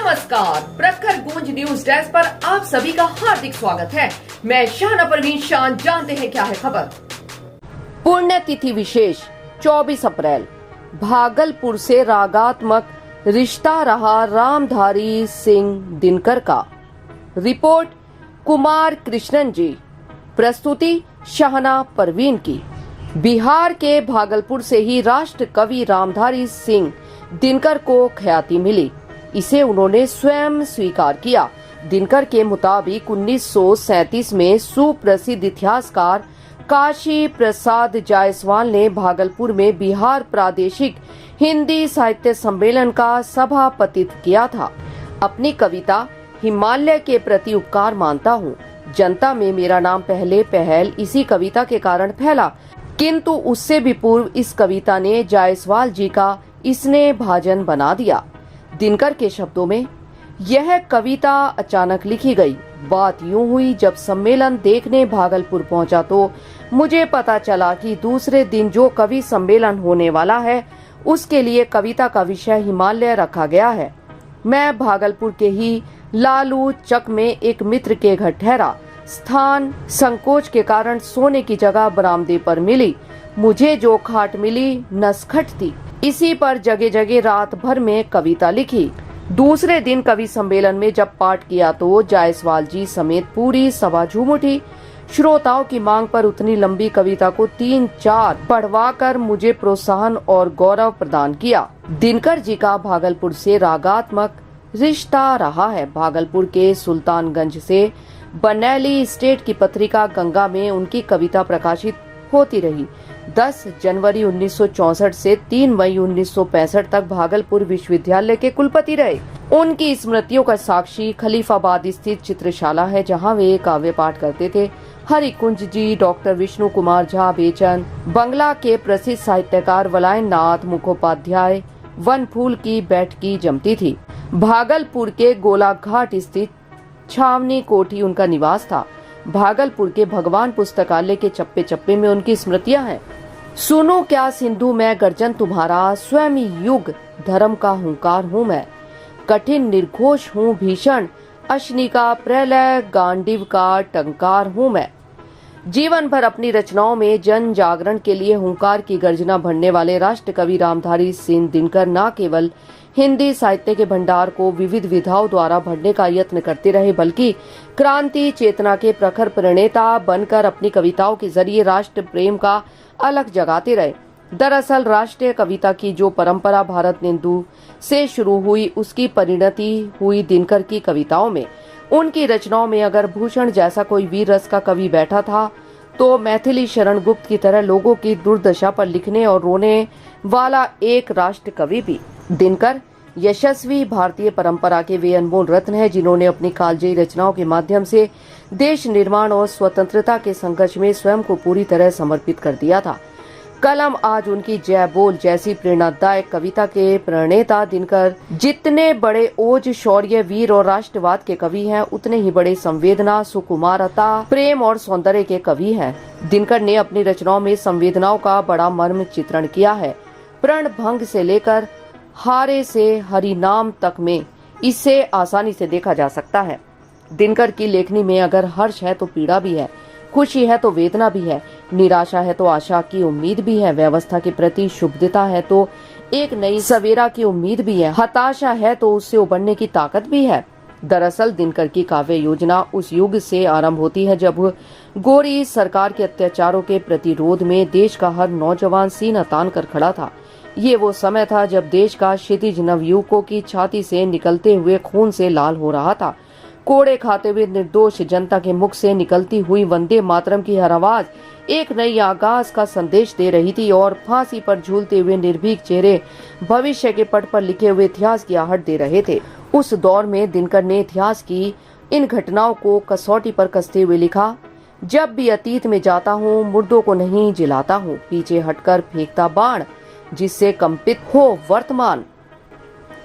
नमस्कार, प्रखर गूंज न्यूज डेस्क पर आप सभी का हार्दिक स्वागत है। मैं शाहना परवीन शान। जानते हैं क्या है खबर। पुण्यतिथि विशेष 24 अप्रैल भागलपुर से रागात्मक रिश्ता रहा रामधारी सिंह दिनकर का। रिपोर्ट कुमार कृष्णन जी, प्रस्तुति शाहना परवीन की। बिहार के भागलपुर से ही राष्ट्र कवि रामधारी सिंह दिनकर को ख्याति मिली। इसे उन्होंने स्वयं स्वीकार किया। दिनकर के मुताबिक 1937 में सुप्रसिद्ध इतिहासकार काशी प्रसाद जायसवाल ने भागलपुर में बिहार प्रादेशिक हिंदी साहित्य सम्मेलन का सभापतित्व किया था। अपनी कविता हिमालय के प्रति उपकार मानता हूँ, जनता में मेरा नाम पहले पहल इसी कविता के कारण फैला, किंतु उससे भी पूर्व इस कविता ने जायसवाल जी का इसने भाजन बना दिया। दिनकर के शब्दों में, यह कविता अचानक लिखी गई। बात यूं हुई, जब सम्मेलन देखने भागलपुर पहुंचा तो मुझे पता चला कि दूसरे दिन जो कवि सम्मेलन होने वाला है उसके लिए कविता का विषय हिमालय रखा गया है। मैं भागलपुर के ही लालू चक में एक मित्र के घर ठहरा। स्थान संकोच के कारण सोने की जगह बरामदे पर मिली। मुझे जो खाट मिली नसखट थी। इसी पर जगह जगह रात भर में कविता लिखी। दूसरे दिन कवि सम्मेलन में जब पाठ किया तो जायसवाल जी समेत पूरी सभा झूम उठी। श्रोताओं की मांग पर उतनी लंबी कविता को 3-4 पढ़वाकर मुझे प्रोत्साहन और गौरव प्रदान किया। दिनकर जी का भागलपुर से रागात्मक रिश्ता रहा है। भागलपुर के सुल्तानगंज से बनेली स्टेट की पत्रिका गंगा में उनकी कविता प्रकाशित होती रही। 10 जनवरी 1964 से 3 मई 1965 तक भागलपुर विश्वविद्यालय के कुलपति रहे। उनकी स्मृतियों का साक्षी खलीफाबाद स्थित चित्रशाला है, जहां वे काव्य पाठ करते थे। हरिकुंज जी, डॉक्टर विष्णु कुमार झा बेचन, बंगला के प्रसिद्ध साहित्यकार वलायन नाथ मुखोपाध्याय, वन फूल की बैठकी जमती थी। भागलपुर के गोलाघाट स्थित छावनी कोठी उनका निवास था। भागलपुर के भगवान पुस्तकालय के चप्पे चप्पे में उनकी स्मृतियां हैं। सुनो क्या सिंधु मैं गर्जन तुम्हारा, स्वयं युग धर्म का हुंकार हूँ मैं। कठिन निर्घोष हूँ भीषण, अश्निका प्रलय गांडीव का टंकार हूँ मैं। जीवन भर अपनी रचनाओं में जन जागरण के लिए हुंकार की गर्जना भरने वाले राष्ट्र कवि रामधारी सिंह दिनकर न केवल हिंदी साहित्य के भंडार को विविध विधाओं द्वारा भरने का यत्न करते रहे, बल्कि क्रांति चेतना के प्रखर प्रणेता बनकर अपनी कविताओं के जरिए राष्ट्र प्रेम का अलख जगाते रहे। दरअसल राष्ट्रीय कविता की जो परंपरा भारतेंदु से शुरू हुई, उसकी परिणति हुई दिनकर की कविताओं में। उनकी रचनाओं में अगर भूषण जैसा कोई वीर रस का कवि बैठा था, तो मैथिली शरण गुप्त की तरह लोगों की दुर्दशा पर लिखने और रोने वाला एक राष्ट्र कवि भी। दिनकर यशस्वी भारतीय परंपरा के वे अनमोल रत्न हैं, जिन्होंने अपनी कालजयी रचनाओं के माध्यम से देश निर्माण और स्वतंत्रता के संघर्ष में स्वयं को पूरी तरह समर्पित कर दिया था। कलम आज उनकी जय बोल जैसी प्रेरणादायक कविता के प्रणेता दिनकर जितने बड़े ओज, शौर्य, वीर और राष्ट्रवाद के कवि हैं, उतने ही बड़े संवेदना, सुकुमारता, प्रेम और सौंदर्य के कवि हैं। दिनकर ने अपनी रचनाओं में संवेदनाओं का बड़ा मर्म चित्रण किया है। प्रण भंग से लेकर हारे से हरिनाम तक में इसे आसानी से देखा जा सकता है। दिनकर की लेखनी में अगर हर्ष है तो पीड़ा भी है, खुशी है तो वेदना भी है, निराशा है तो आशा की उम्मीद भी है, व्यवस्था के प्रति शुभता है तो एक नई सवेरा की उम्मीद भी है, हताशा है तो उससे उबरने की ताकत भी है। दरअसल दिनकर की काव्य योजना उस युग से आरंभ होती है जब गोरी सरकार के अत्याचारों के प्रतिरोध में देश का हर नौजवान सीना तान कर खड़ा था। ये वो समय था जब देश का क्षितिज नवयुवकों की छाती से निकलते हुए खून से लाल हो रहा था। कोड़े खाते हुए निर्दोष जनता के मुख से निकलती हुई वंदे मातरम की हर आवाज एक नई आगाज का संदेश दे रही थी और फांसी पर झूलते हुए निर्भीक चेहरे भविष्य के पट पर लिखे हुए इतिहास की आहट दे रहे थे। उस दौर में दिनकर ने इतिहास की इन घटनाओं को कसौटी पर कसते हुए लिखा, जब भी अतीत में जाता हूँ मुर्दों को नहीं जिलाता हूँ, पीछे हटकर फेंकता बाण जिससे कंपित हो वर्तमान।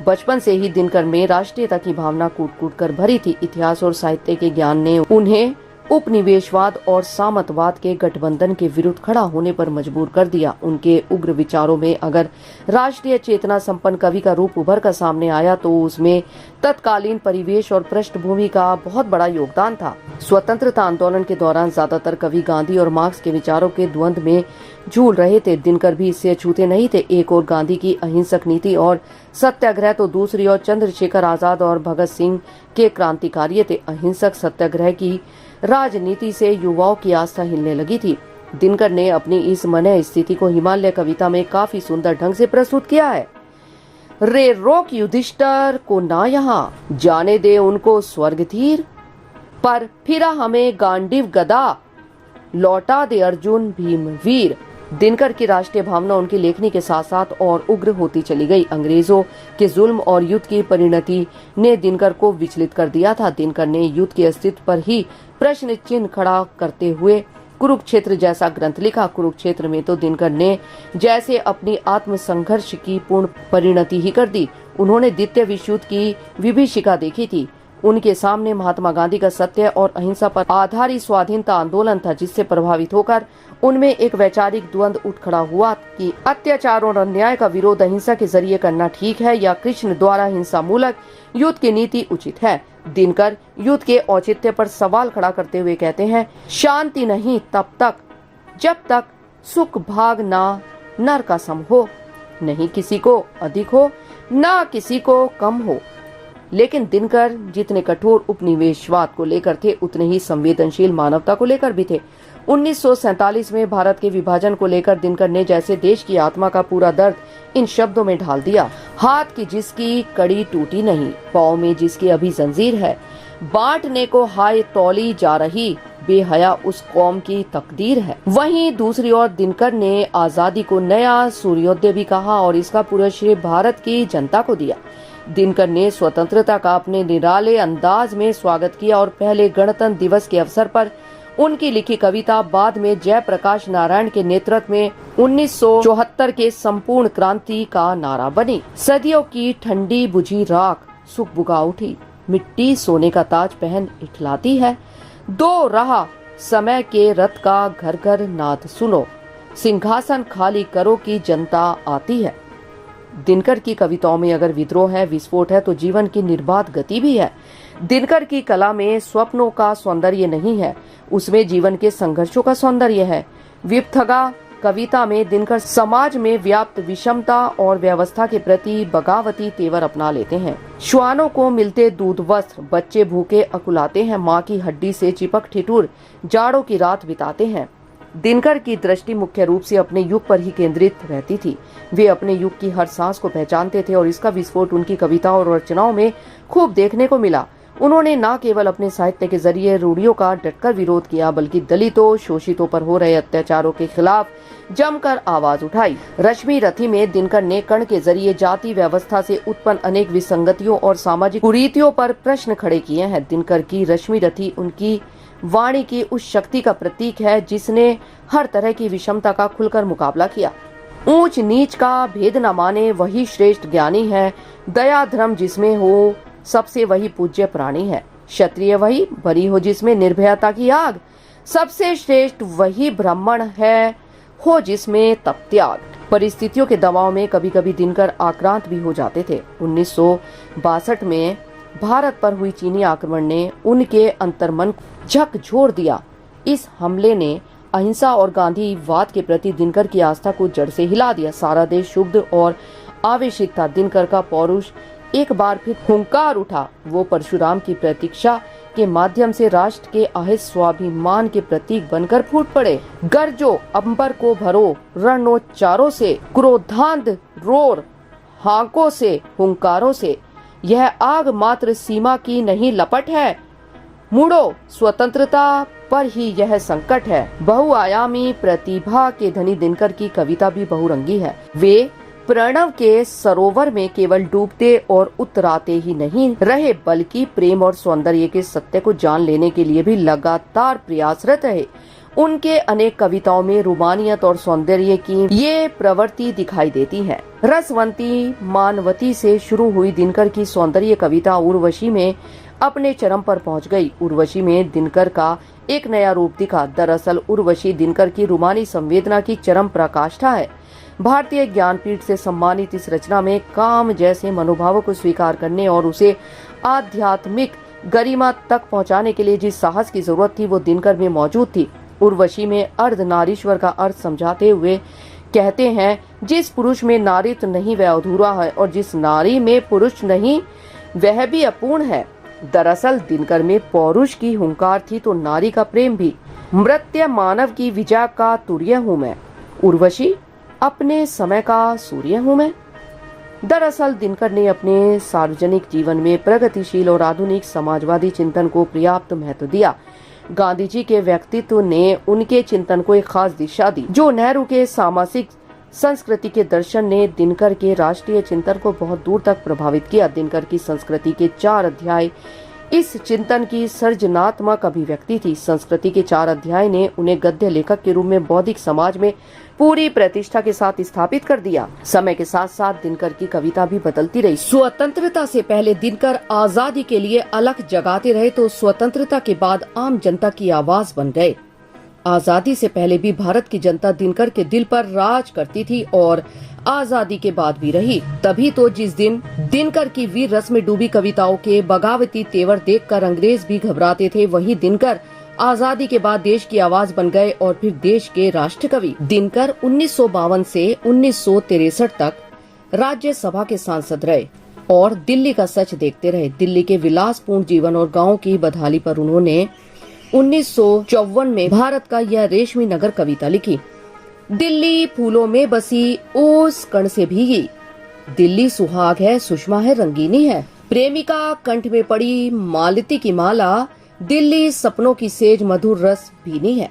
बचपन से ही दिनकर में राष्ट्रीयता की भावना कूट कूट कर भरी थी। इतिहास और साहित्य के ज्ञान ने उन्हें उपनिवेशवाद और सामंतवाद के गठबंधन के विरुद्ध खड़ा होने पर मजबूर कर दिया। उनके उग्र विचारों में अगर राष्ट्रीय चेतना संपन्न कवि का रूप उभर कर सामने आया तो उसमें तत्कालीन परिवेश और पृष्ठभूमि का बहुत बड़ा योगदान था। स्वतंत्रता आंदोलन के दौरान ज्यादातर कवि गांधी और मार्क्स के विचारों के द्वंद्व में झूल रहे थे। दिनकर भी इससे अछूते नहीं थे। एक और गांधी की अहिंसक नीति और सत्याग्रह तो दूसरी ओर चंद्रशेखर आजाद और भगत सिंह के क्रांतिकारी थे। अहिंसक सत्याग्रह की राजनीति से युवाओं की आस्था हिलने लगी थी। दिनकर ने अपनी इस मन स्थिति को हिमालय कविता में काफी सुंदर ढंग से प्रस्तुत किया है। रे रोक युधिष्ठिर को ना यहाँ, जाने दे उनको स्वर्ग धीर, पर फिरा हमें गांडीव गदा, लौटा दे अर्जुन भीम वीर। दिनकर की राष्ट्रीय भावना उनकी लेखनी के साथ साथ और उग्र होती चली गई। अंग्रेजों के जुल्म और युद्ध की परिणति ने दिनकर को विचलित कर दिया था। दिनकर ने युद्ध के अस्तित्व पर ही प्रश्न चिन्ह खड़ा करते हुए कुरुक्षेत्र जैसा ग्रंथ लिखा। कुरुक्षेत्र में तो दिनकर ने जैसे अपनी आत्म संघर्ष की पूर्ण परिणति ही कर दी। उन्होंने द्वितीय विश्व युद्ध की विभीषिका देखी थी। उनके सामने महात्मा गांधी का सत्य और अहिंसा पर आधारित स्वाधीनता आंदोलन था, जिससे प्रभावित होकर उनमें एक वैचारिक द्वंद्व उठ खड़ा हुआ कि अत्याचार और अन्याय का विरोध अहिंसा के जरिए करना ठीक है या कृष्ण द्वारा हिंसा मूलक युद्ध की नीति उचित है। दिनकर युद्ध के औचित्य पर सवाल खड़ा करते हुए कहते हैं, शांति नहीं तब तक जब तक सुख भाग ना नर का सम हो, नहीं किसी को अधिक हो ना किसी को कम हो। लेकिन दिनकर जितने कठोर उपनिवेशवाद को लेकर थे उतने ही संवेदनशील मानवता को लेकर भी थे। 1947 में भारत के विभाजन को लेकर दिनकर ने जैसे देश की आत्मा का पूरा दर्द इन शब्दों में ढाल दिया। हाथ की जिसकी कड़ी टूटी नहीं, पाँव में जिसकी अभी जंजीर है, बांटने को हाय तौली जा रही बेहया उस कौम की तकदीर है। वहीं दूसरी ओर दिनकर ने आजादी को नया सूर्योदय भी कहा और इसका पूरा श्रेय भारत की जनता को दिया। दिनकर ने स्वतंत्रता का अपने निराले अंदाज में स्वागत किया और पहले गणतंत्र दिवस के अवसर पर उनकी लिखी कविता बाद में जयप्रकाश नारायण के नेतृत्व में 1974 के संपूर्ण क्रांति का नारा बनी। सदियों की ठंडी बुझी राख सुख बुगा उठी, मिट्टी सोने का ताज पहन इठलाती है, दो रहा समय के रथ का घर घर नाद सुनो, सिंहासन खाली करो की जनता आती है। दिनकर की कविताओं में अगर विद्रोह है, विस्फोट है, तो जीवन की निर्बाध गति भी है। दिनकर की कला में स्वप्नों का सौंदर्य नहीं है, उसमें जीवन के संघर्षों का सौंदर्य है। विपथगा कविता में दिनकर समाज में व्याप्त विषमता और व्यवस्था के प्रति बगावती तेवर अपना लेते हैं। श्वानों को मिलते दूध वस्त्र, बच्चे भूखे अकुलाते हैं, माँ की हड्डी से चिपक ठिठुर जाड़ों की रात बिताते हैं। दिनकर की दृष्टि मुख्य रूप से अपने युग पर ही केंद्रित रहती थी। वे अपने युग की हर सांस को पहचानते थे और इसका विस्फोट उनकी कविताओं और रचनाओं में खूब देखने को मिला। उन्होंने न केवल अपने साहित्य के जरिए रूढ़ियों का डटकर विरोध किया, बल्कि दलितों शोषितों पर हो रहे अत्याचारों के खिलाफ जमकर आवाज उठाई। रश्मि रथी में दिनकर ने कण के जरिए जाति व्यवस्था से उत्पन्न अनेक विसंगतियों और सामाजिक कुरीतियों पर प्रश्न खड़े किए हैं। दिनकर की रश्मि रथी उनकी वाणी की उस शक्ति का प्रतीक है जिसने हर तरह की विषमता का खुलकर मुकाबला किया। ऊंच नीच का भेद न माने वही श्रेष्ठ ज्ञानी है, दया धर्म जिसमें हो सबसे वही पूज्य प्राणी है। क्षत्रिय वही भरी हो जिसमें निर्भयता की आग, सबसे श्रेष्ठ वही ब्राह्मण है हो जिसमें तप त्याग। परिस्थितियों के दबाव में कभी कभी दिनकर आक्रांत भी हो जाते थे। 1962 में भारत पर हुई चीनी आक्रमण ने उनके अंतर्मन झकझोर दिया। इस हमले ने अहिंसा और गांधीवाद के प्रति दिनकर की आस्था को जड़ से हिला दिया। सारा देश क्षुब्ध और आवेशित था। दिनकर का पौरुष एक बार फिर हुंकार उठा। वो परशुराम की प्रतीक्षा के माध्यम से राष्ट्र के आहे स्वाभिमान के प्रतीक बनकर फूट पड़े। गरजो अंबर को भरो रणोच्चारों से, क्रोधांध रोर हाकों से, हुंकारों से, यह आग मात्र सीमा की नहीं लपट है, मुड़ो स्वतंत्रता पर ही यह संकट है। बहुआयामी प्रतिभा के धनी दिनकर की कविता भी बहुरंगी है। वे प्रणव के सरोवर में केवल डूबते और उतराते ही नहीं रहे, बल्कि प्रेम और सौंदर्य के सत्य को जान लेने के लिए भी लगातार प्रयासरत रहे। उनके अनेक कविताओं में रूमानियत और सौंदर्य की ये प्रवृत्ति दिखाई देती है। रसवंती मानवती से शुरू हुई दिनकर की सौंदर्य कविता उर्वशी में अपने चरम पर पहुंच गई। उर्वशी में दिनकर का एक नया रूप दिखा। दरअसल उर्वशी दिनकर की रूमानी संवेदना की चरम पराकाष्ठा है। भारतीय ज्ञानपीठ से सम्मानित इस रचना में काम जैसे मनोभावों को स्वीकार करने और उसे आध्यात्मिक गरिमा तक पहुंचाने के लिए जिस साहस की जरूरत थी वो दिनकर में मौजूद थी। उर्वशी में अर्धनारीश्वर का अर्थ समझाते हुए कहते हैं, जिस पुरुष में नारीत्व नहीं वह अधूरा है और जिस नारी में पुरुष नहीं वह भी अपूर्ण है। दरअसल दिनकर में पौरुष की हुंकार थी तो नारी का प्रेम भी। मृत्य मानव की विजय का तुर्य हूँ मैं, उर्वशी अपने समय का सूर्य हूँ मैं। दरअसल दिनकर ने अपने सार्वजनिक जीवन में प्रगतिशील और आधुनिक समाजवादी चिंतन को पर्याप्त महत्व दिया। गांधी जी के व्यक्तित्व ने उनके चिंतन को एक खास दिशा दी। जो नेहरू के सामाजिक संस्कृति के दर्शन ने दिनकर के राष्ट्रीय चिंतन को बहुत दूर तक प्रभावित किया। दिनकर की संस्कृति के 4 अध्याय इस चिंतन की सर्जनात्मक अभिव्यक्ति थी। संस्कृति के 4 अध्याय ने उन्हें गद्य लेखक के रूप में बौद्धिक समाज में पूरी प्रतिष्ठा के साथ स्थापित कर दिया। समय के साथ साथ दिनकर की कविता भी बदलती रही। स्वतंत्रता से पहले दिनकर आजादी के लिए अलख जगाते रहे तो स्वतंत्रता के बाद आम जनता की आवाज बन गए। आजादी से पहले भी भारत की जनता दिनकर के दिल पर राज करती थी और आजादी के बाद भी रही। तभी तो जिस दिन दिनकर की वीर रस में डूबी कविताओं के बगावती तेवर देखकर अंग्रेज भी घबराते थे, वहीं दिनकर आजादी के बाद देश की आवाज बन गए और फिर देश के राष्ट्र कवि। दिनकर 1952 से 1963 तक राज्यसभा के सांसद रहे और दिल्ली का सच देखते रहे। दिल्ली के विलासपूर्ण जीवन और गाँव की बदहाली पर उन्होंने 1954 में भारत का यह रेशमी नगर कविता लिखी। दिल्ली फूलों में बसी ओस कण से भीगी, दिल्ली सुहाग है सुषमा है रंगीनी है, प्रेमिका कंठ में पड़ी मालती की माला, दिल्ली सपनों की सेज मधुर रस भीनी है।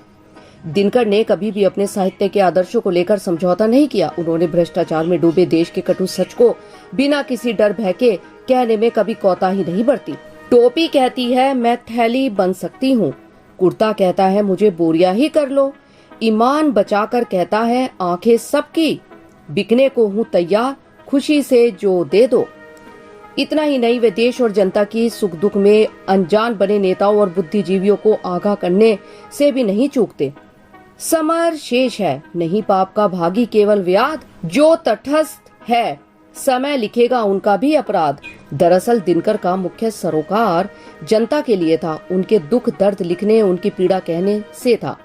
दिनकर ने कभी भी अपने साहित्य के आदर्शों को लेकर समझौता नहीं किया। उन्होंने भ्रष्टाचार में डूबे देश के कटु सच को बिना किसी डर भय के कहने में कभी कोताही नहीं बरती। टोपी कहती है मैं थैली बन सकती हूँ, कुर्ता कहता है मुझे बोरिया ही कर लो, ईमान बचाकर कहता है आंखें सबकी, बिकने को हूँ तैयार खुशी से जो दे दो। इतना ही नहीं, वे देश और जनता की सुख दुख में अनजान बने नेताओं और बुद्धिजीवियों को आगाह करने से भी नहीं चूकते। समर शेष है नहीं पाप का भागी केवल व्याध, जो तटस्थ है समय लिखेगा उनका भी अपराध। दरअसल दिनकर का मुख्य सरोकार जनता के लिए था। उनके दुख दर्द लिखने, उनकी पीड़ा कहने से था।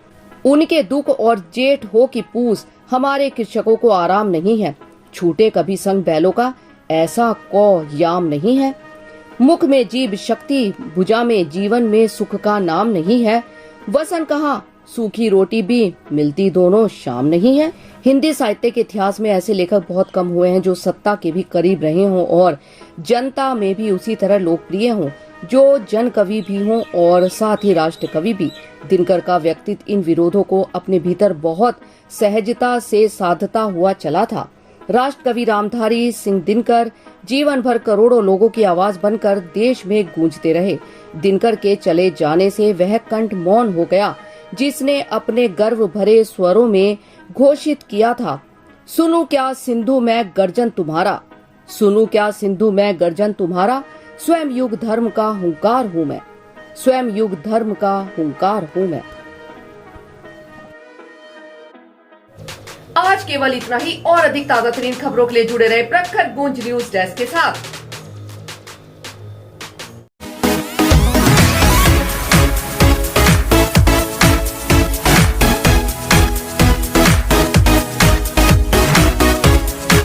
उनके दुख और जेठ हो की पूस हमारे कृषकों को आराम नहीं है, छूटे कभी संग बैलों का ऐसा को याम नहीं है। मुख में जीभ शक्ति, भुजा में जीवन में सुख का नाम नहीं है। वसन कहाँ सूखी रोटी भी मिलती दोनों शाम नहीं है। हिंदी साहित्य के इतिहास में ऐसे लेखक बहुत कम हुए हैं जो सत्ता के भी करीब रहे हों और जनता में भी उसी तरह लोकप्रिय हों, जो जन कवि भी हों और साथ ही राष्ट्र कवि भी। दिनकर का व्यक्तित्व इन विरोधों को अपने भीतर बहुत सहजता से साधता हुआ चला था। राष्ट्र कवि रामधारी सिंह दिनकर जीवन भर करोड़ों लोगों की आवाज बनकर देश में गूंजते रहे। दिनकर के चले जाने से वह कंठ मौन हो गया जिसने अपने गर्व भरे स्वरों में घोषित किया था, सुनूं क्या सिंधु में गर्जन तुम्हारा, सुनूं क्या सिंधु में गर्जन तुम्हारा, स्वयं युग धर्म का हुंकार हूँ मैं, स्वयं युग धर्म का हुंकार हूँ मैं। आज केवल इतना ही। और अधिक ताजा तरीन खबरों के लिए जुड़े रहे प्रखर गूंज न्यूज डेस्क के साथ।